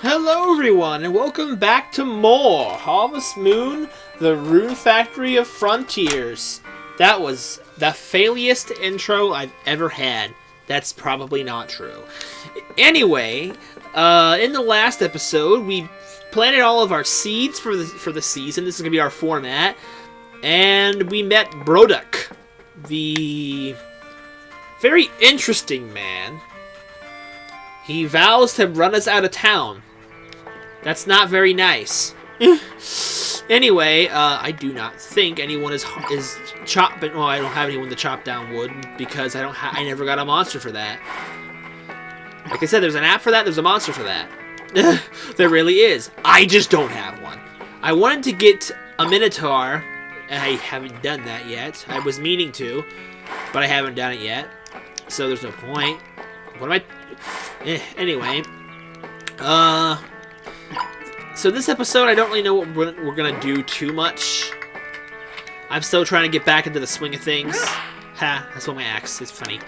Hello everyone, and welcome back to more Harvest Moon, the Rune Factory of Frontiers. That was the failiest intro I've ever had. That's probably not true. Anyway, in the last episode, we planted all of our seeds for the season. This is going to be our format. And we met Broduk, the very interesting man. He vows to run us out of town. That's not very nice. Anyway, I do not think anyone is chopping. Well, I don't have anyone to chop down wood because I never got a monster for that. Like I said, there's an app for that. There's a monster for that. There really is. I just don't have one. I wanted to get a Minotaur, and I haven't done that yet. I was meaning to, but I haven't done it yet. So there's no point. What am I? Anyway, so this episode, I don't really know what we're gonna do too much. I'm still trying to get back into the swing of things. Ha, that's what my axe is. Funny.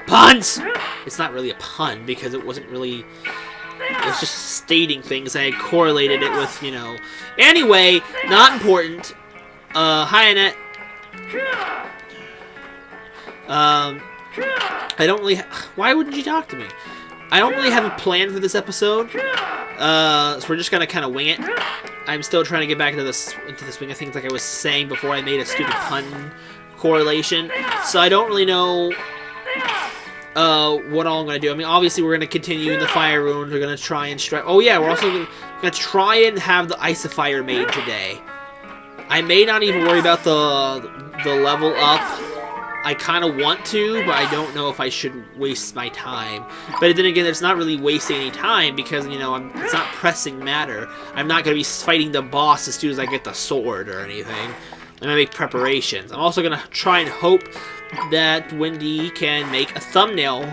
Puns! It's not really a pun, because it wasn't really... It was just stating things. I had correlated it with, you know... Anyway, not important. Hi, Annette. I don't really... Why wouldn't you talk to me? I don't really have a plan for this episode, so we're just gonna kind of wing it. I'm still trying to get back into the swing of things, like I was saying before I made a stupid pun correlation. So I don't really know what all I'm gonna do. I mean, obviously we're gonna continue in the fire runes. We're gonna try and strike. Oh yeah, we're also gonna try and have the Ice of Fire made today. I may not even worry about the level up. I kind of want to, but I don't know if I should waste my time. But then again, it's not really wasting any time because, you know, it's not pressing matter. I'm not going to be fighting the boss as soon as I get the sword or anything. I'm going to make preparations. I'm also going to try and hope that Wendy can make a thumbnail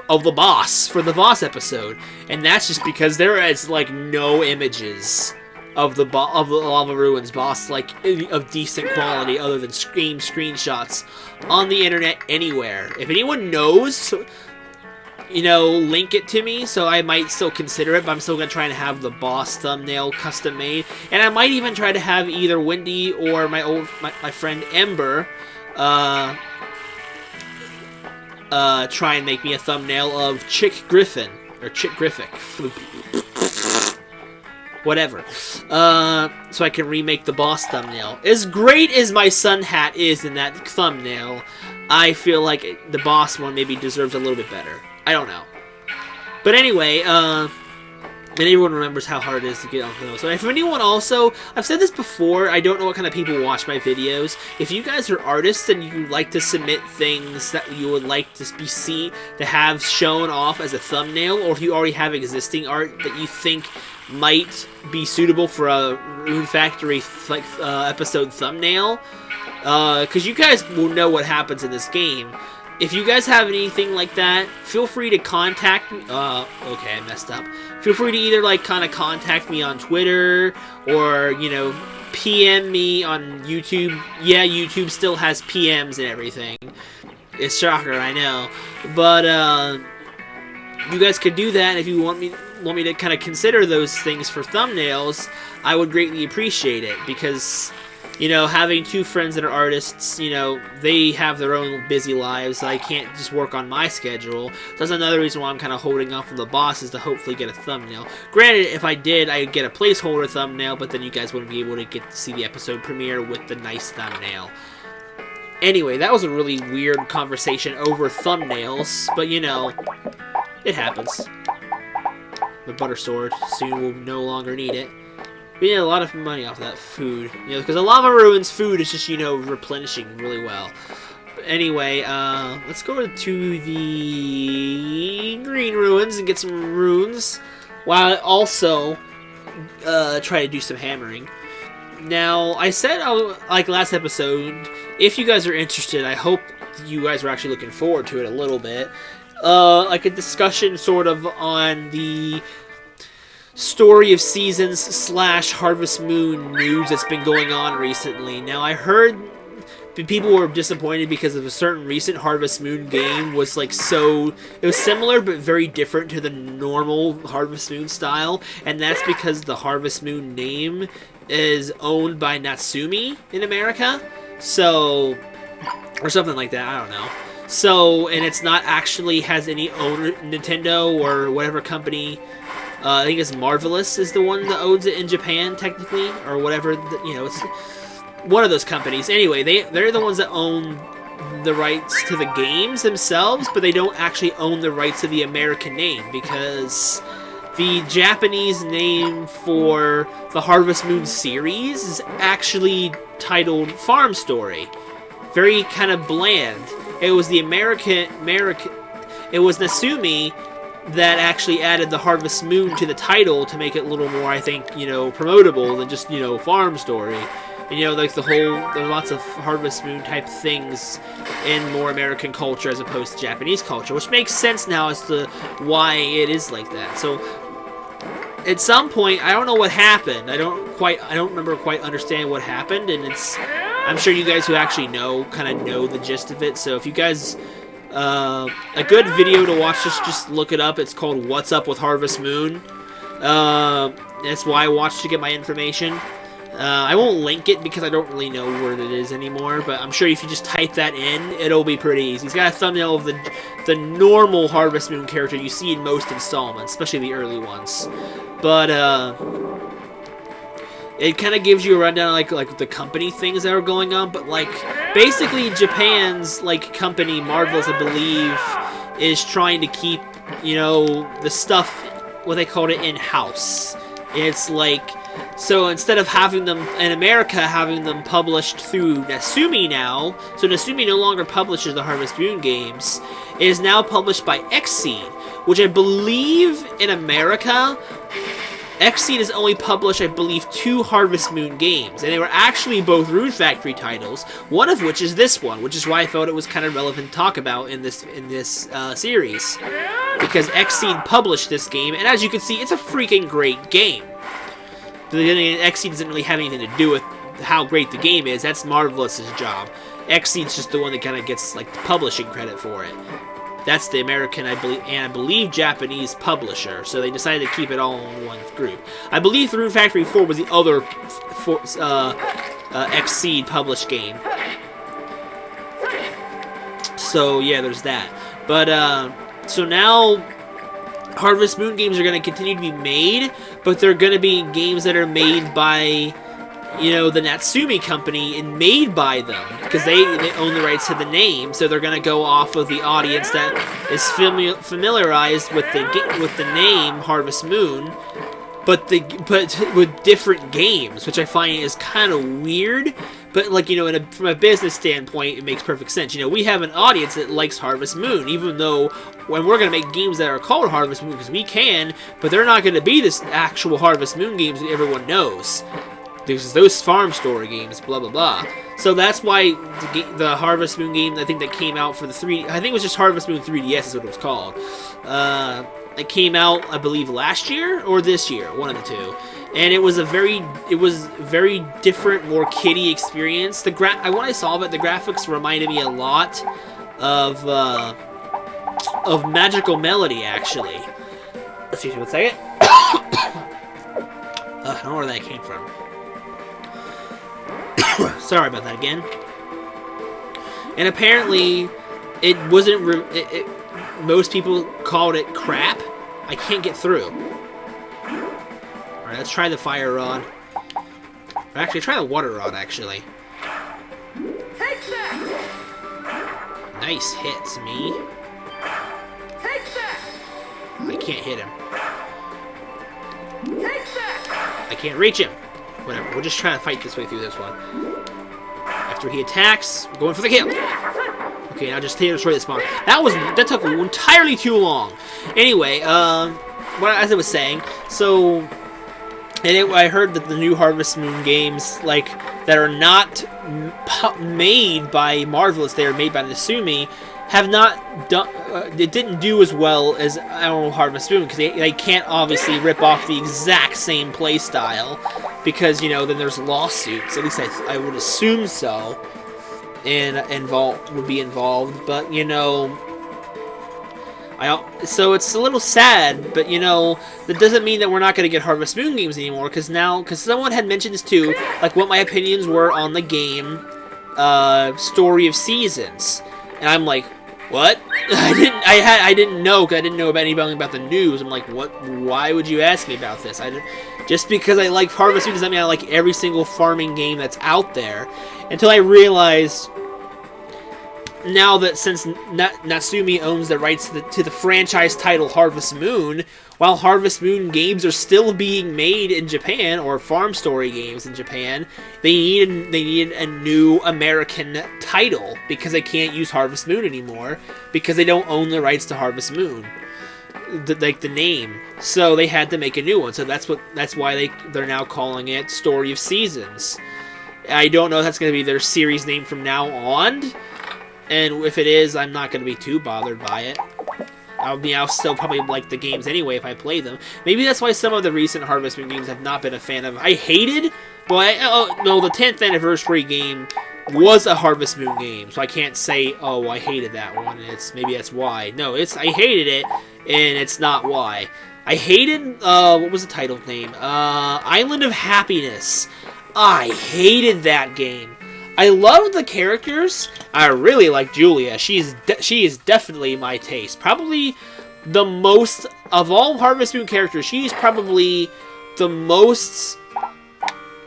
of the boss for the boss episode. And that's just because there is, like, no images of the Lava Ruins boss, like, of decent quality other than screenshots on the internet anywhere. If anyone knows, you know, link it to me, so I might still consider it, but I'm still going to try and have the boss thumbnail custom made. And I might even try to have either Wendy or my friend Ember try and make me a thumbnail of Chick Griffin, or Chick Griffic. Whatever. So I can remake the boss thumbnail. As great as my sun hat is in that thumbnail, I feel like the boss one maybe deserves a little bit better. I don't know. But anyway, and everyone remembers how hard it is to get on those. So if anyone also, I've said this before, I don't know what kind of people watch my videos. If you guys are artists and you like to submit things that you would like to be seen, to have shown off as a thumbnail, or if you already have existing art that you think might be suitable for a Rune Factory episode thumbnail, because you guys will know what happens in this game. If you guys have anything like that, feel free to contact me. Okay, I messed up. Feel free to either, like, kind of contact me on Twitter, or, you know, PM me on YouTube. Yeah, YouTube still has PMs and everything. It's shocker, I know. But, you guys could do that if you want me to kind of consider those things for thumbnails. I would greatly appreciate it, because, you know, having two friends that are artists, you know, they have their own busy lives. I can't just work on my schedule. That's another reason why I'm kind of holding off from the boss, is to hopefully get a thumbnail. Granted, if I did, I'd get a placeholder thumbnail, but then you guys wouldn't be able to get to see the episode premiere with the nice thumbnail. Anyway, that was a really weird conversation over thumbnails, but, you know, it happens. The butter sword, soon we'll no longer need it. We need a lot of money off of that food, you know, because the Lava Ruins food is just, you know, replenishing really well. But anyway, let's go to the Green Ruins and get some runes, while I also try to do some hammering. Now, I said, like last episode, if you guys are interested, I hope you guys are actually looking forward to it a little bit. Like a discussion sort of on the Story of Seasons / Harvest Moon news that's been going on recently. Now, I heard people were disappointed because of a certain recent Harvest Moon game was like so... It was similar but very different to the normal Harvest Moon style, and that's because the Harvest Moon name is owned by Natsumi in America, so... or something like that, I don't know. So, and it's not actually has any owner, Nintendo or whatever company... I think it's Marvelous is the one that owns it in Japan, technically, or whatever, you know, it's... one of those companies. Anyway, they're the ones that own the rights to the games themselves, but they don't actually own the rights to the American name, because the Japanese name for the Harvest Moon series is actually titled Farm Story. Very kind of bland. It was the American it was Natsumi that actually added the Harvest Moon to the title to make it a little more, I think, you know, promotable than just, you know, Farm Story. And, you know, like the whole, there are lots of Harvest Moon type things in more American culture as opposed to Japanese culture, which makes sense now as to why it is like that. So, at some point, I don't know what happened. I don't remember quite understanding what happened, and I'm sure you guys who actually know, kind of know the gist of it. So if you guys, a good video to watch, just look it up. It's called What's Up with Harvest Moon. That's why I watched to get my information. I won't link it because I don't really know where it is anymore, but I'm sure if you just type that in, it'll be pretty easy. He's got a thumbnail of the normal Harvest Moon character you see in most installments, especially the early ones. But, it kind of gives you a rundown of, like, the company things that are going on, but, like, basically Japan's, like, company, Marvelous, I believe, is trying to keep, you know, the stuff, what they called it, in-house. It's like... So instead of having them, in America, having them published through Natsumi now, so Natsumi no longer publishes the Harvest Moon games, it is now published by Xseed, which I believe in America, Xseed has only published, I believe, 2 Harvest Moon games, and they were actually both Rune Factory titles, one of which is this one, which is why I thought it was kind of relevant to talk about in this series, because Xseed published this game, and as you can see, it's a freaking great game. But then Xseed doesn't really have anything to do with how great the game is. That's Marvelous's job. Xseed's just the one that kind of gets like the publishing credit for it. That's the American, I believe, Japanese publisher. So they decided to keep it all in one group. I believe Rune Factory 4 was the other Xseed published game. So yeah, there's that. But so now Harvest Moon games are going to continue to be made, but they're going to be games that are made by, you know, the Natsumi company and made by them, because they own the rights to the name, so they're going to go off of the audience that is familiarized with the name Harvest Moon, but with different games, which I find is kind of weird. But, like, you know, from a business standpoint, it makes perfect sense. You know, we have an audience that likes Harvest Moon, even though when we're going to make games that are called Harvest Moon, because we can, but they're not going to be this actual Harvest Moon games that everyone knows. There's those Farm Story games, blah, blah, blah. So that's why the Harvest Moon game, I think, that came out for the 3D... I think it was just Harvest Moon 3DS is what it was called. It came out, I believe, last year or this year, one of the two. And it was very different, more kiddie experience. When I saw it, the graphics reminded me a lot of Magical Melody, actually. Excuse me 1 second. I don't know where that came from. Sorry about that again. And apparently, it wasn't. Most people called it crap. I can't get through. Alright, let's try the fire rod. Or actually, try the water rod, actually. Take that! Nice hits, me. Take that! I can't hit him. Take that! I can't reach him. Whatever, we'll just try to fight this way through this one. After he attacks, we're going for the kill. Okay, now just destroy this spawn. That took entirely too long. Anyway, as I was saying, so, I heard that the new Harvest Moon games, like, that are not made by Marvelous, they are made by Natsumi, have not done. It didn't do as well as Harvest Moon, because they can't obviously rip off the exact same play style, because, you know, then there's lawsuits. At least I would assume so. would be involved, but you know, so it's a little sad, but you know, that doesn't mean that we're not going to get Harvest Moon games anymore, because someone had mentioned this too, like what my opinions were on the game, Story of Seasons, and I'm like, what? I didn't know, because I didn't know about anything about the news. I'm like, what? Why would you ask me about this? Just because I like Harvest Moon doesn't mean I like every single farming game that's out there, until I realized, now that since Natsumi owns the rights to the franchise title Harvest Moon, while Harvest Moon games are still being made in Japan, or farm story games in Japan, they need a new American title, because they can't use Harvest Moon anymore, because they don't own the rights to Harvest Moon, like the name. So they had to make a new one. So that's why they're now calling it Story of Seasons. I don't know if that's going to be their series name from now on. And if it is, I'm not going to be too bothered by it. I'll still probably like the games anyway if I play them. Maybe that's why some of the recent Harvest Moon games I've not been a fan of. I hated, but no, the 10th anniversary game was a Harvest Moon game, so I can't say, oh, I hated that one. Maybe that's why. No, I hated it, and it's not why. I hated, what was the title name? Island of Happiness. I hated that game. I loved the characters. I really like Julia. She is definitely my taste. Probably the most of all Harvest Moon characters. She's probably the most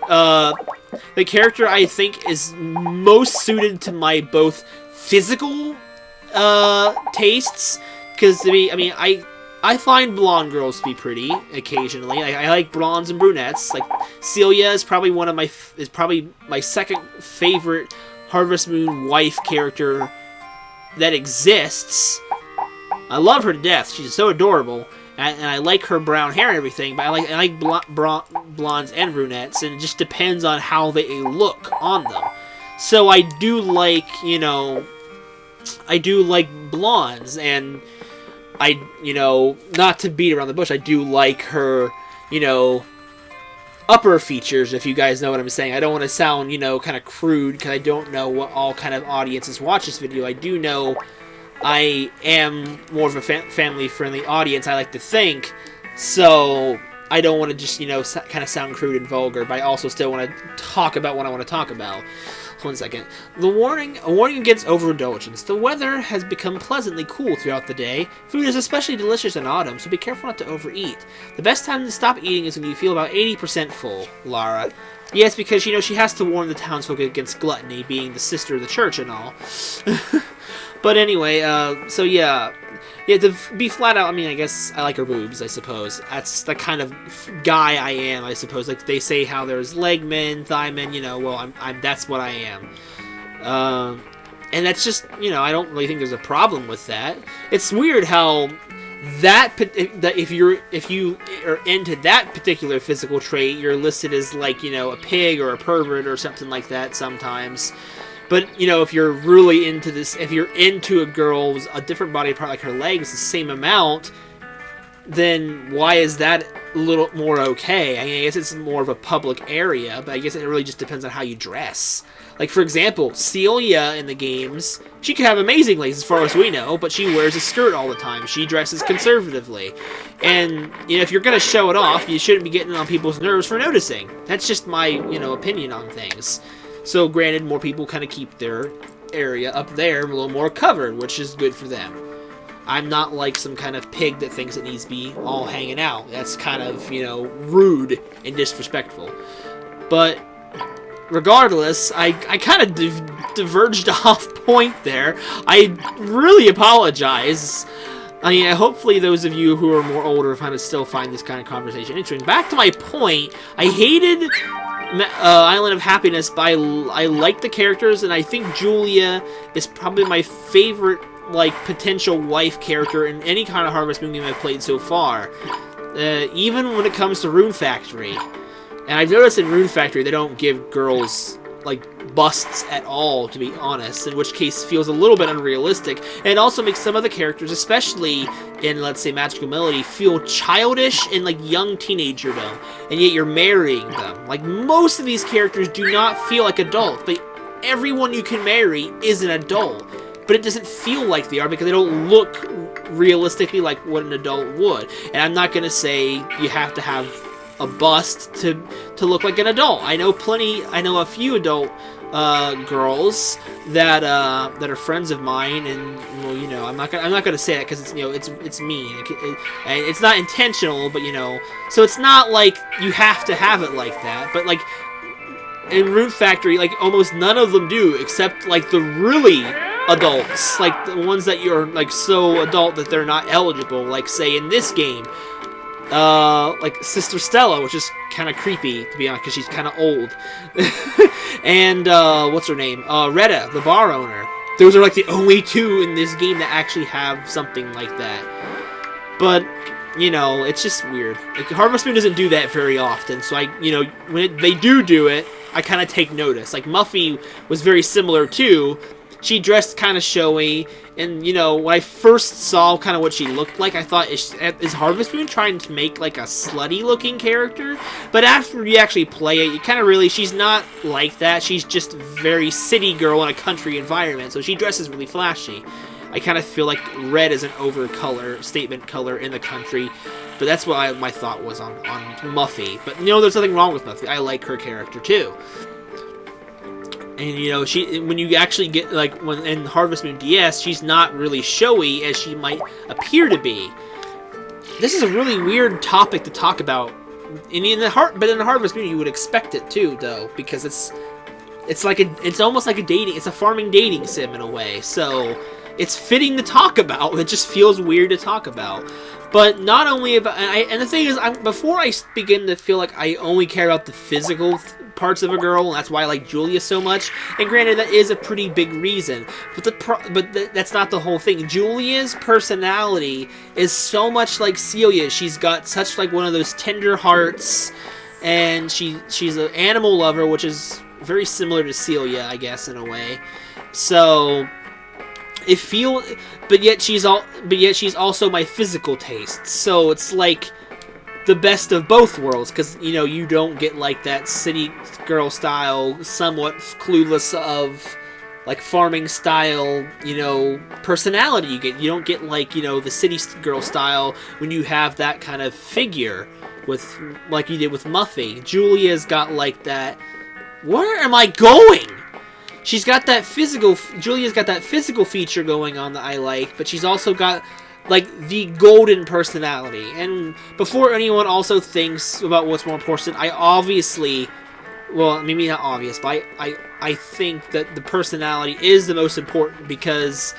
the character I think is most suited to my both physical tastes. Because I mean, I find blonde girls to be pretty occasionally. I like blondes and brunettes. Like Celia is probably my second favorite Harvest Moon wife character that exists. I love her to death. She's so adorable, and I like her brown hair and everything. But I like blondes and brunettes, and it just depends on how they look on them. So I do like, you know, blondes, and not to beat around the bush, I do like her, upper features, if you guys know what I'm saying. I don't want to sound, kind of crude, because I don't know what all kind of audiences watch this video. I do know I am more of a family-friendly audience, I like to think, so I don't want to just, kind of sound crude and vulgar, but I also still want to talk about what I want to talk about. 1 second. A warning against overindulgence. The weather has become pleasantly cool throughout the day. Food is especially delicious in autumn, so be careful not to overeat. The best time to stop eating is when you feel about 80% full, Lara. Yes, because, she has to warn the townsfolk against gluttony, being the sister of the church and all. But anyway, so yeah. Yeah, to be flat out, I mean, I guess I like her boobs, I suppose. That's the kind of guy I am, I suppose. Like, they say how there's leg men, thigh men, well, that's what I am. And that's just, I don't really think there's a problem with that. It's weird how if you are into that particular physical trait, you're listed as, like, a pig or a pervert or something like that sometimes. But, if you're really into this, if you're into a girl's, a different body part, like her legs, the same amount, then why is that a little more okay? I mean, I guess it's more of a public area, but I guess it really just depends on how you dress. Like, for example, Celia in the games, she can have amazing legs as far as we know, but she wears a skirt all the time. She dresses conservatively. And, if you're going to show it off, you shouldn't be getting on people's nerves for noticing. That's just my, opinion on things. So, granted, more people kind of keep their area up there a little more covered, which is good for them. I'm not like some kind of pig that thinks it needs to be all hanging out. That's kind of, rude and disrespectful. But, regardless, I kind of diverged off point there. I really apologize. I mean, hopefully those of you who are more older still find this kind of conversation interesting. Back to my point, I hated Island of Happiness, but I like the characters, and I think Julia is probably my favorite, like, potential wife character in any kind of Harvest Moon game I've played so far. Even when it comes to Rune Factory. And I've noticed in Rune Factory they don't give girls, like, busts at all, to be honest, in which case feels a little bit unrealistic, and it also makes some of the characters, especially in, let's say, Magical Melody, feel childish and, like, young teenagerdom, and yet you're marrying them. Like, most of these characters do not feel like adults, but everyone you can marry is an adult. But it doesn't feel like they are because they don't look realistically like what an adult would. And I'm not going to say you have to have a bust to look like an adult. I know a few adult girls that are friends of mine, and well, you know, I'm not gonna say that because it's, you know, it's mean, and it's not intentional, but you know, so it's not like you have to have it like that. But like in Rune Factory, like almost none of them do, except like the really adults, like the ones that you're like so adult that they're not eligible. Like say in this game, like Sister Stella, which is kind of creepy to be honest, because she's kind of old, and what's her name? Retta, the bar owner. Those are like the only two in this game that actually have something like that. But you know, it's just weird. Like Harvest Moon doesn't do that very often, so you know, when they do it, I kind of take notice. Like Muffy was very similar too. She dressed kind of showy, and you know, when I first saw kind of what she looked like, I thought, is Harvest Moon trying to make like a slutty-looking character? But after you actually play it, you kind of really, she's not like that. She's just very city girl in a country environment, so she dresses really flashy. I kind of feel like red is an statement color in the country, but that's what my thought was on Muffy. But you know, there's nothing wrong with Muffy. I like her character too. And you know, when you actually get like in Harvest Moon DS, she's not really showy as she might appear to be. This is a really weird topic to talk about. But in the Harvest Moon, you would expect it too, though, because it's almost like a dating. It's a farming dating sim in a way. So it's fitting to talk about. It just feels weird to talk about. But not only about, and the thing is, before I begin to feel like I only care about the physical parts of a girl, and that's why I like Julia so much. And granted, that is a pretty big reason, but that's not the whole thing. Julia's personality is so much like Celia. She's got such like one of those tender hearts, and she's an animal lover, which is very similar to Celia, I guess, in a way. So but yet she's also my physical taste. So it's like the best of both worlds, because you know, you don't get like that city girl style, somewhat clueless of like farming style, you know, personality you don't get like, you know, the city girl style when you have that kind of figure with like you did with Muffy. Julia's got like that, where am I going? Julia's got that physical feature going on that I like, but she's also got like the golden personality. And before anyone also thinks about what's more important, I obviously, well, maybe not obvious, but I think that the personality is the most important, because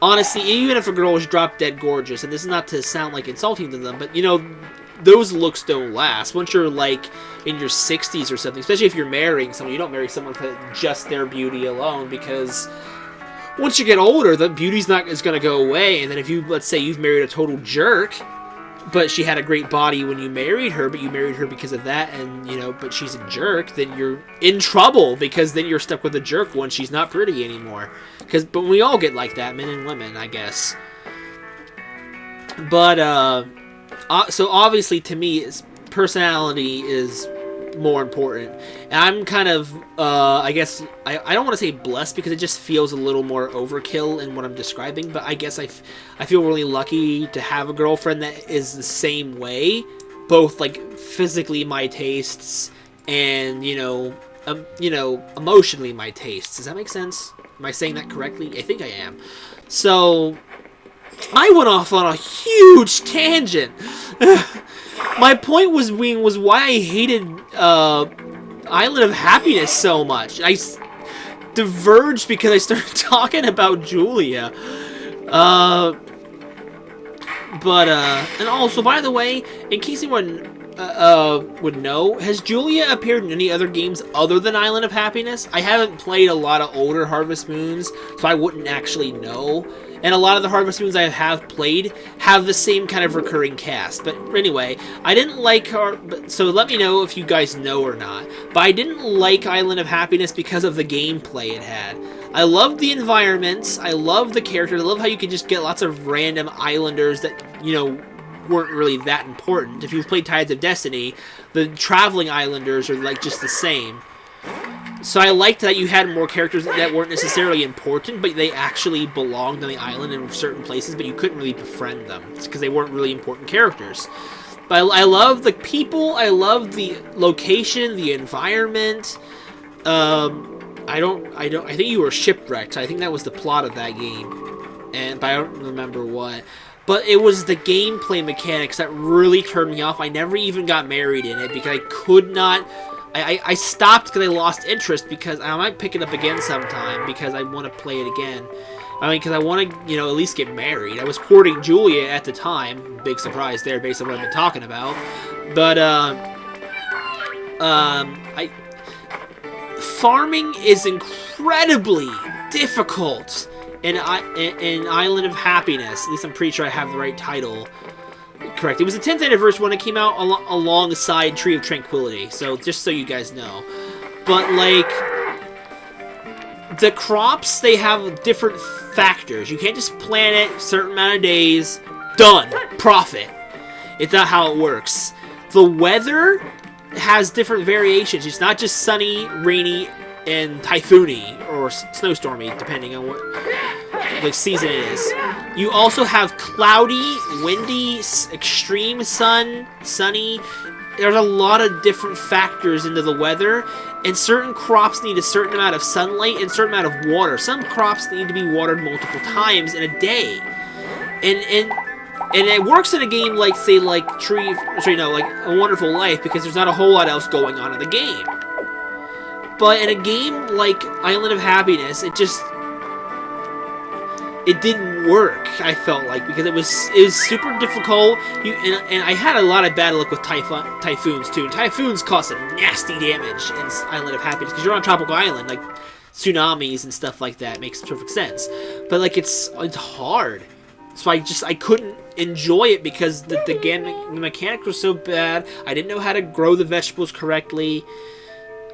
honestly, even if a girl is drop dead gorgeous, and this is not to sound like insulting to them, but you know, those looks don't last. Once you're like in your 60s or something, especially if you're marrying someone, you don't marry someone for just their beauty alone, because once you get older, the beauty's not is going to go away. And then if you, let's say you've married a total jerk, but she had a great body when you married her, but you married her because of that, and you know, but she's a jerk, then you're in trouble, because then you're stuck with a jerk when she's not pretty anymore. But we all get like that, men and women, I guess. But so obviously to me, personality is more important. And I'm kind of, I guess, I don't want to say blessed, because it just feels a little more overkill in what I'm describing, but I guess I feel really lucky to have a girlfriend that is the same way, both like physically my tastes and, you know, emotionally my tastes. Does that make sense? Am I saying that correctly? I think I am. So I went off on a huge tangent. My point was why I hated Island of Happiness so much. I diverged because I started talking about Julia. And also, by the way, in case anyone would know, has Julia appeared in any other games other than Island of Happiness? I haven't played a lot of older Harvest Moons, so I wouldn't actually know. And a lot of the Harvest Moons I have played have the same kind of recurring cast. But anyway, I didn't like her, so let me know if you guys know or not. But I didn't like Island of Happiness because of the gameplay it had. I loved the environments, I loved the characters, I love how you could just get lots of random islanders that, you know, weren't really that important. If you've played Tides of Destiny, the traveling islanders are like just the same. So I liked that you had more characters that weren't necessarily important, but they actually belonged on the island in certain places, but you couldn't really befriend them because they weren't really important characters. But I love the people. I love the location, the environment. I think you were shipwrecked. I think that was the plot of that game, but I don't remember what. But it was the gameplay mechanics that really turned me off. I never even got married in it because I could not. I stopped because I lost interest, because I might pick it up again sometime because I want to play it again. I mean, because I want to, at least get married. I was courting Julia at the time. Big surprise there based on what I've been talking about. But, farming is incredibly difficult in Island of Happiness. At least I'm pretty sure I have the right title. Correct. It was the 10th anniversary when it came out alongside Tree of Tranquility. So, just so you guys know. But, like, the crops, they have different factors. You can't just plant it a certain amount of days. Done. Profit. It's not how it works. The weather has different variations. It's not just sunny, rainy, and typhoony, or snowstormy, depending on what season it is. You also have cloudy, windy, extreme sun, sunny. There's a lot of different factors into the weather, and certain crops need a certain amount of sunlight and a certain amount of water. Some crops need to be watered multiple times in a day. And it works in a game like, say, like like A Wonderful Life, because there's not a whole lot else going on in the game. But in a game like Island of Happiness, it didn't work, I felt like, because it was super difficult. And I had a lot of bad luck with typhoons too. Typhoons cause some nasty damage in Island of Happiness because you're on a tropical island, like tsunamis and stuff like that. It makes perfect sense. But like it's hard, so I couldn't enjoy it because the mechanics were so bad. I didn't know how to grow the vegetables correctly.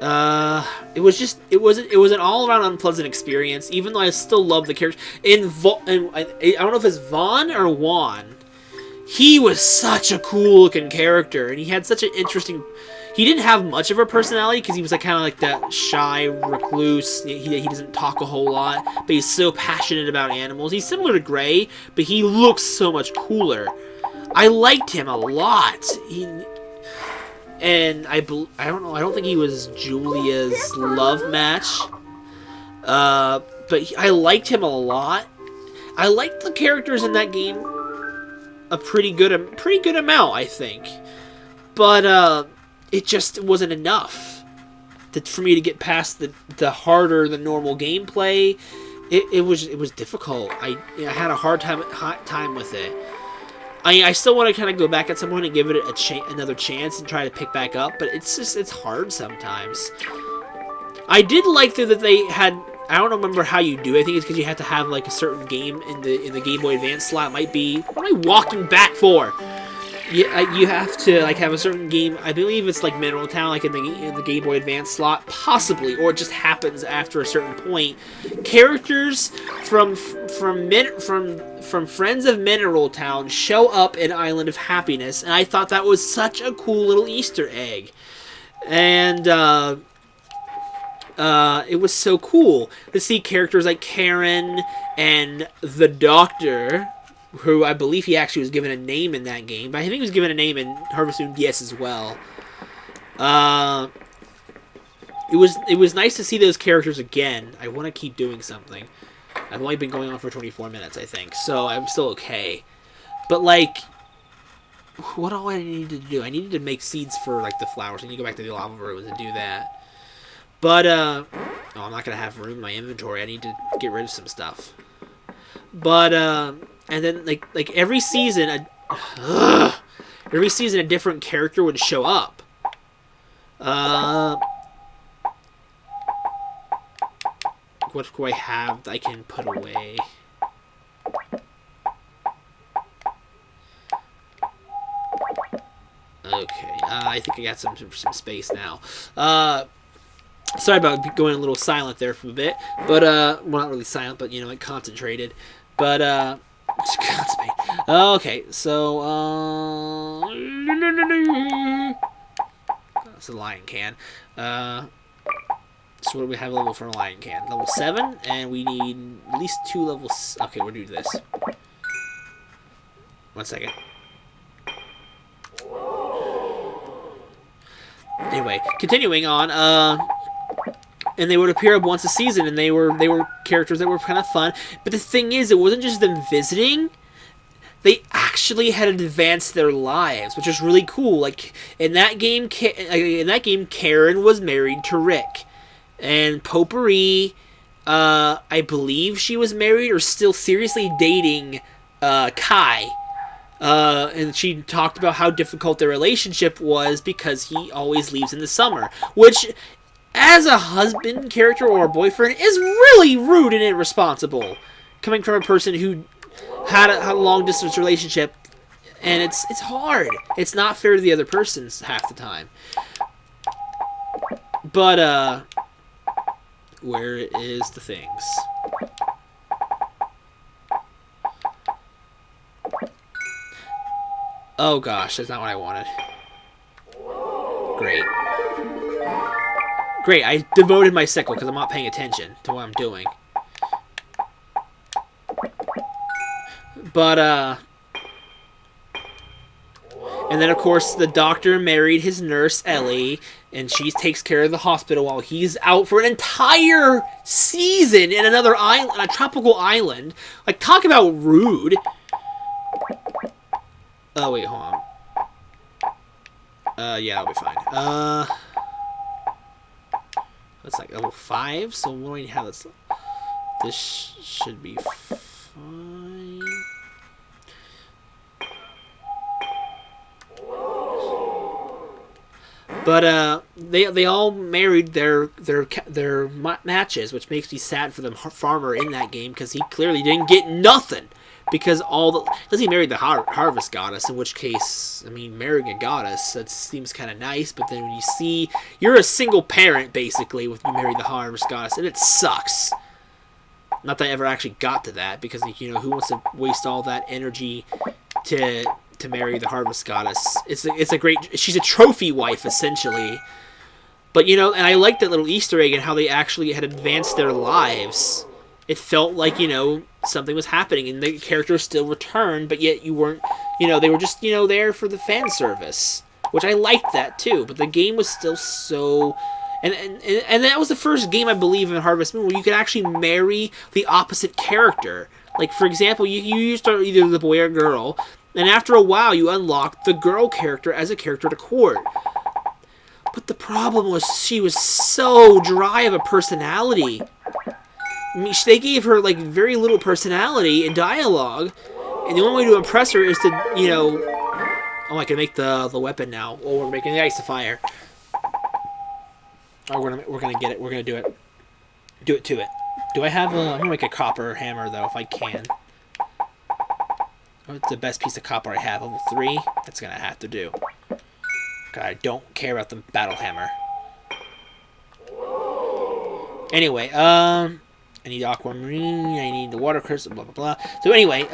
It was an all-around unpleasant experience, even though I still love the character. I don't know if it's Vaughn or Juan. He was such a cool-looking character, and he had such an interesting... He didn't have much of a personality, because he was kind of like that shy recluse. He doesn't talk a whole lot, but he's so passionate about animals. He's similar to Gray, but he looks so much cooler. I liked him a lot. And I don't know. I don't think he was Julia's love match. But I liked him a lot. I liked the characters in that game a pretty good amount, I think. But it just wasn't enough for me to get past the harder than normal gameplay. It was difficult. I had a hard time with it. I still want to kind of go back at some point and give it another chance and try to pick back up, but it's hard sometimes. I did like that they had... I don't remember how you do it. I think it's because you have to have like a certain game in the Game Boy Advance slot. It might be... What am I walking back for? You have to like have a certain game. I believe it's like Mineral Town, like in the Game Boy Advance slot, possibly, or it just happens after a certain point. Characters from Friends of Mineral Town show up in Island of Happiness, and I thought that was such a cool little Easter egg, and it was so cool to see characters like Karen and the Doctor, who I believe he actually was given a name in that game, but I think he was given a name in Harvest Moon DS as well. It was nice to see those characters again. I want to keep doing something. I've only been going on for 24 minutes, I think, so I'm still okay. But, like, what do I need to do? I needed to make seeds for, like, the flowers. I need to go back to the lava room and do that. But, oh, I'm not going to have room in my inventory. I need to get rid of some stuff. But, and then, like every season, a different character would show up. What do I have that I can put away? Okay, I think I got some space now. Sorry about going a little silent there for a bit, but well, not really silent, but like concentrated. But okay, so that's a lion can. So what do we have level for a lion can? Level 7, and we need at least 2 levels. Okay, we'll do this. 1 second. Anyway, continuing on, and they would appear up once a season, and they were characters that were kind of fun. But the thing is, it wasn't just them visiting; they actually had advanced their lives, which is really cool. Like in that game, Karen was married to Rick, and Potpourri, I believe she was married or still seriously dating Kai. And she talked about how difficult their relationship was because he always leaves in the summer, which, as a husband character or a boyfriend, is really rude and irresponsible, coming from a person who had a long distance relationship, and it's hard. It's not fair to the other person half the time. But where is the things? Oh gosh, that's not what I wanted. Great. Great, I devoted my sickle because I'm not paying attention to what I'm doing. But, and then, of course, the doctor married his nurse, Ellie, and she takes care of the hospital while he's out for an entire season in another island, a tropical island. Like, talk about rude. Oh, wait, hold on. Yeah, that'll be fine. That's like level 5, so what do we have? This should be fine. But they all married their matches, which makes me sad for the farmer in that game because he clearly didn't get nothing. Because unless he married the harvest goddess, in which case, I mean, marrying a goddess, that seems kind of nice, but then when you see, you're a single parent, basically, when you marry the harvest goddess, and it sucks. Not that I ever actually got to that, because, you know, who wants to waste all that energy to marry the harvest goddess? It's a great, she's a trophy wife, essentially. But, you know, and I like that little Easter egg and how they actually had advanced their lives. It felt like, you know, something was happening, and the characters still returned, but yet you weren't, you know, they were just, you know, there for the fan service, which I liked that too. But the game was still so, and that was the first game, I believe, in Harvest Moon where you could actually marry the opposite character. Like, for example, you start either the boy or girl, and after a while you unlock the girl character as a character to court. But the problem was she was so dry of a personality. I mean, they gave her, like, very little personality and dialogue, and the only way to impress her is to, you know... Oh, I can make the weapon now. Oh, we're making the ice of fire. Oh, we're gonna get it. We're gonna do it. Do it to it. Do I have a... I'm gonna make a copper hammer, though, if I can. Oh, it's the best piece of copper I have. Level 3? That's gonna have to do. God, I don't care about the battle hammer. Anyway, I need aquamarine, I need the water crystal, blah, blah, blah. So anyway,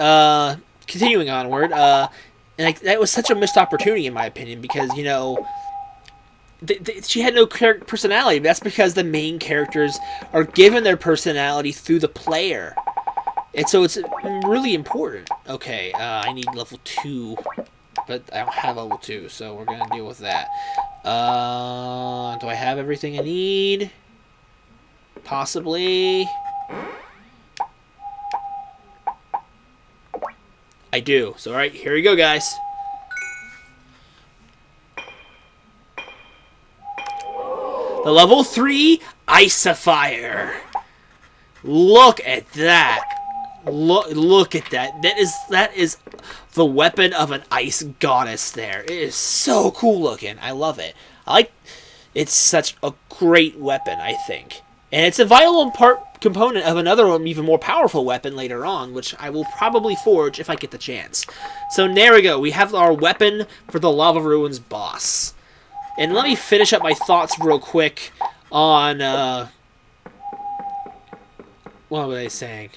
continuing onward, and like, that was such a missed opportunity, in my opinion, because, you know, she had no personality. That's because the main characters are given their personality through the player. And so it's really important. Okay, I need level 2, but I don't have level 2, so we're going to deal with that. Do I have everything I need? Possibly. I do. So, alright, here we go, guys. The level 3 Ice of Fire. Look at that. Look at that. That is the weapon of an ice goddess there. It is so cool looking. I love it. It's such a great weapon, I think. And it's a vital component of another even more powerful weapon later on, which I will probably forge if I get the chance. So there we go. We have our weapon for the Lava Ruins boss. And let me finish up my thoughts real quick on... what was I saying?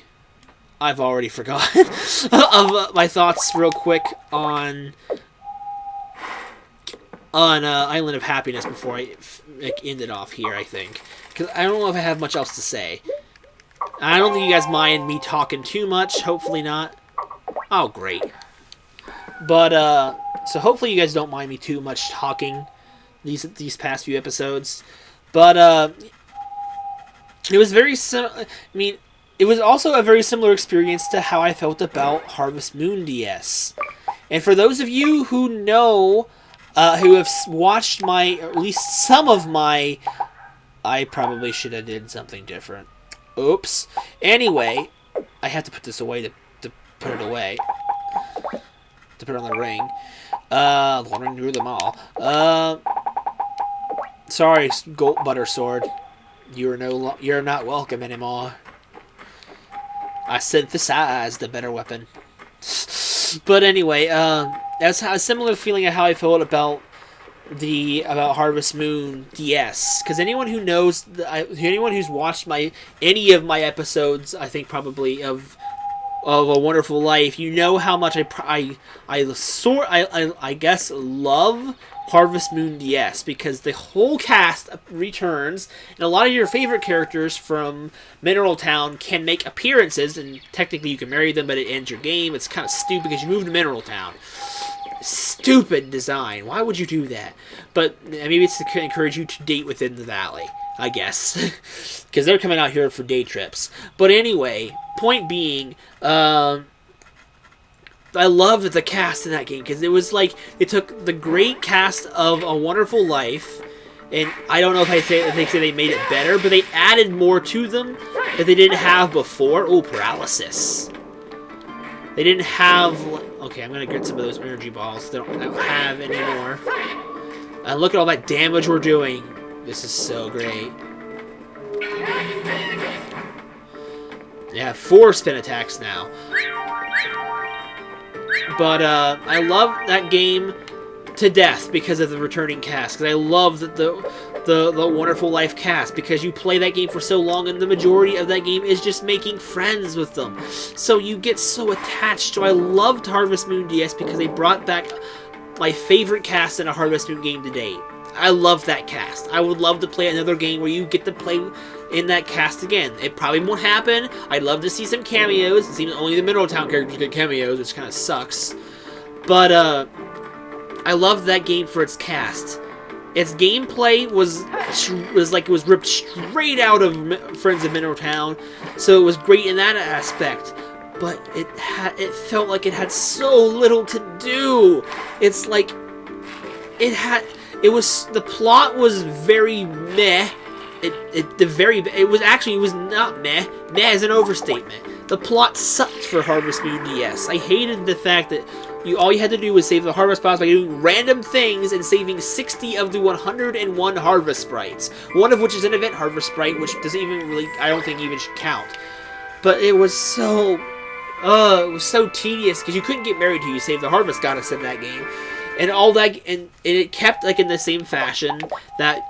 I've already forgotten. Of my thoughts real quick on... on Island of Happiness before I end it off here, I think. Because I don't know if I have much else to say. I don't think you guys mind me talking too much. Hopefully not. Oh, great. But, so hopefully you guys don't mind me too much talking these past few episodes. But, it was very similar. I mean, it was also a very similar experience to how I felt about Harvest Moon DS. And for those of you who know, who have watched my, or at least some of my, I probably should have did something different. Oops. Anyway, I have to put this away to put it away. To put it on the ring. Wandering through them all. Sorry, Gold Butter Sword. You're not welcome anymore. I synthesized a better weapon. But anyway, that's a similar feeling of how I felt about Harvest Moon DS. Because anyone who knows, anyone who's watched any of my episodes, I think probably of A Wonderful Life, you know how much I guess love Harvest Moon DS, because the whole cast returns, and a lot of your favorite characters from Mineral Town can make appearances, and technically you can marry them, but it ends your game. It's kind of stupid because you moved to Mineral Town. Stupid design. Why would you do that? But maybe it's to encourage you to date within the valley, I guess. Because they're coming out here for day trips. But anyway, point being, I loved the cast in that game, because it was like they took the great cast of A Wonderful Life, and I don't know if they say they made it better, but they added more to them that they didn't have before. Oh, paralysis. They didn't have... Okay, I'm going to get some of those energy balls they don't have anymore. And look at all that damage we're doing. This is so great. Yeah, 4 spin attacks now. But I love that game to death because of the returning cast. Because I love the Wonderful Life cast. Because you play that game for so long, and the majority of that game is just making friends with them. So you get so attached. So I loved Harvest Moon DS because they brought back my favorite cast in a Harvest Moon game to date. I love that cast. I would love to play another game where you get to play in that cast again. It probably won't happen. I'd love to see some cameos. It seems only the Mineral Town characters get cameos, which kind of sucks. But I loved that game for its cast. Its gameplay was like it was ripped straight out of Friends of Mineral Town, so it was great in that aspect. But it felt like it had so little to do. It's like the plot was very meh. It was not meh. Meh is an overstatement. The plot sucked for Harvest Moon DS. I hated the fact that all you had to do was save the harvest pots by doing random things and saving 60 of the 101 harvest sprites. One of which is an event harvest sprite, which doesn't even really, I don't think even should count. But it was so tedious because you couldn't get married to you save the harvest goddess in that game. And all that, and it kept like in the same fashion that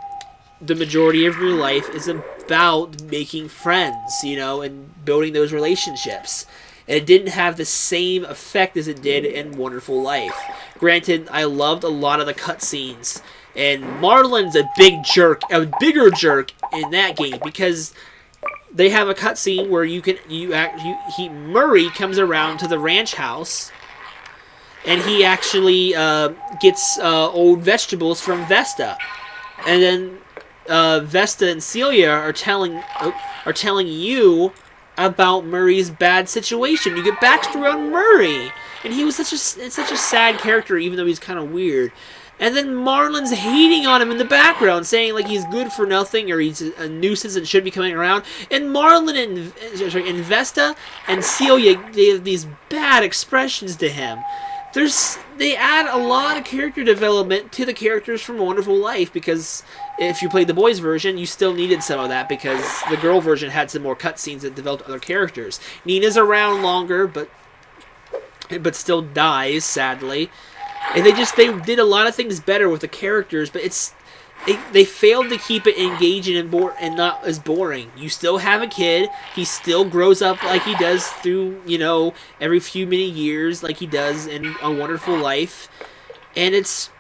the majority of your life is about making friends, and building those relationships. And it didn't have the same effect as it did in Wonderful Life. Granted, I loved a lot of the cutscenes, and Marlin's a bigger jerk in that game because they have a cutscene where Murray comes around to the ranch house. And he actually gets old vegetables from Vesta, and then Vesta and Celia are telling you about Murray's bad situation. You get backstory on Murray, and he was such a sad character, even though he's kind of weird. And then Marlin's hating on him in the background, saying like he's good for nothing or he's a nuisance and shouldn't be coming around. And Marlin and Vesta and Celia, they have these bad expressions to him. They add a lot of character development to the characters from Wonderful Life, because if you played the boys version, you still needed some of that because the girl version had some more cutscenes that developed other characters. Nina's around longer, but still dies, sadly. And they did a lot of things better with the characters, but they failed to keep it engaging and not as boring. You still have a kid. He still grows up like he does through, every few many years like he does in A Wonderful Life. And it's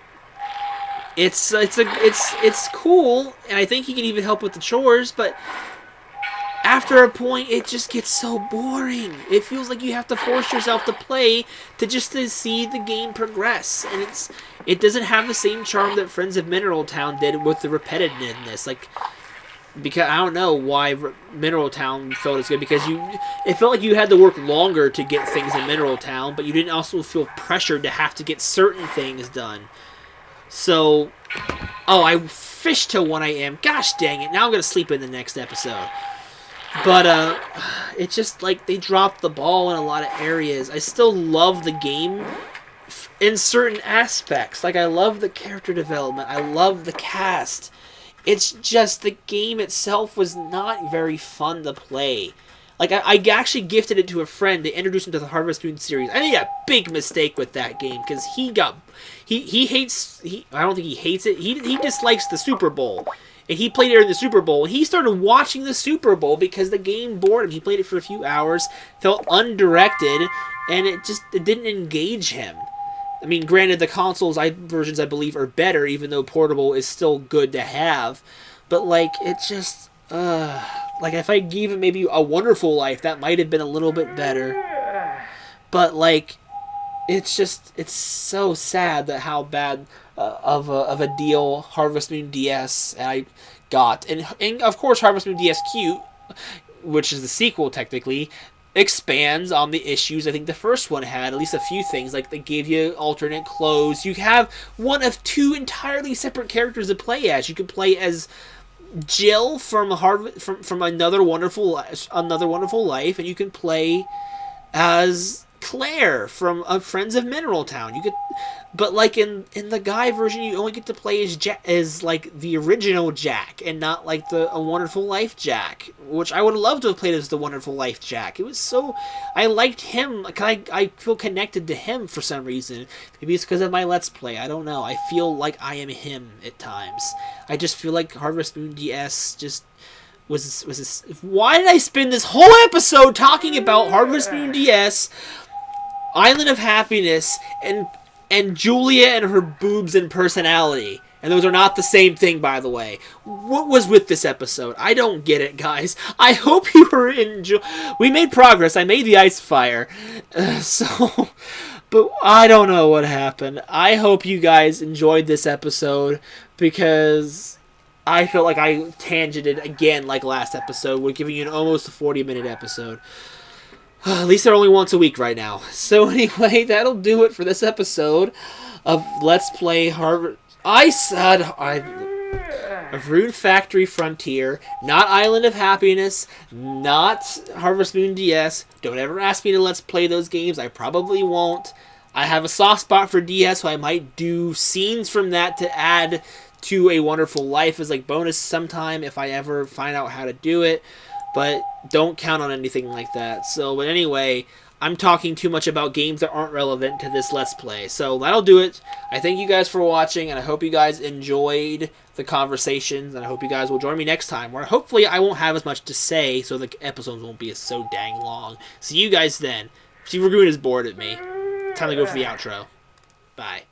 it's cool, and I think he can even help with the chores, but after a point, it just gets so boring. It feels like you have to force yourself to play to see the game progress, and it doesn't have the same charm that Friends of Mineral Town did with the repetitiveness. Like, because I don't know why Mineral Town felt as good, because it felt like you had to work longer to get things in Mineral Town, but you didn't also feel pressured to have to get certain things done. So, oh, I fished till 1 a.m. Gosh dang it! Now I'm gonna sleep in the next episode. But, it's just, like, they dropped the ball in a lot of areas. I still love the game in certain aspects. Like, I love the character development. I love the cast. It's just the game itself was not very fun to play. Like, I actually gifted it to a friend to introduce him to the Harvest Moon series. I made a big mistake with that game, because he hates, I don't think he hates it. He dislikes the Super Bowl. And he played it in the Super Bowl. And he started watching the Super Bowl because the game bored him. He played it for a few hours, felt undirected, and it didn't engage him. I mean, granted, the consoles versions, I believe, are better, even though portable is still good to have. But, like, it just, like, if I gave it maybe a Wonderful Life, that might have been a little bit better. But, like, it's so sad that how bad of a deal Harvest Moon DS I got. And of course, Harvest Moon DS Q, which is the sequel technically, expands on the issues I think the first one had. At least a few things, like they gave you alternate clothes. You have one of two entirely separate characters to play as. You can play as Jill from Another Wonderful Life, and you can play as Claire from Friends of Mineral Town. But like in the guy version, you only get to play as like the original Jack, and not like A Wonderful Life Jack, which I would have loved to have played as the Wonderful Life Jack. It was so, I liked him. I feel connected to him for some reason. Maybe it's because of my Let's Play. I don't know. I feel like I am him at times. I just feel like Harvest Moon DS just was this. Why did I spend this whole episode talking about Harvest Moon DS, Island of Happiness, and Julia and her boobs and personality? And those are not the same thing, by the way. What was with this episode? I don't get it, guys. I hope you were we made progress. I made the ice fire. But I don't know what happened. I hope you guys enjoyed this episode, because I felt like I tangented again like last episode. We're giving you almost a 40-minute episode. At least they're only once a week right now. So anyway, that'll do it for this episode of Let's Play of Rune Factory Frontier. Not Island of Happiness, not Harvest Moon DS. Don't ever ask me to Let's Play those games. I probably won't. I have a soft spot for DS, so I might do scenes from that to add to A Wonderful Life as like bonus sometime if I ever find out how to do it. But don't count on anything like that. So, but anyway, I'm talking too much about games that aren't relevant to this Let's Play. So that'll do it. I thank you guys for watching, and I hope you guys enjoyed the conversations, and I hope you guys will join me next time, where hopefully I won't have as much to say, so the episodes won't be so dang long. See you guys then. See if Rune is bored at me. Time to go for the outro. Bye.